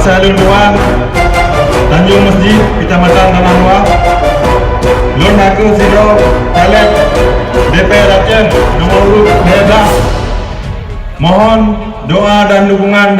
Desa Luluan, Tanjung Masjid, Kecamatan Tanah Luar. Lon aku Sidro Caleg DPR Aceh nomor urut 12. Mohon doa dan dukungan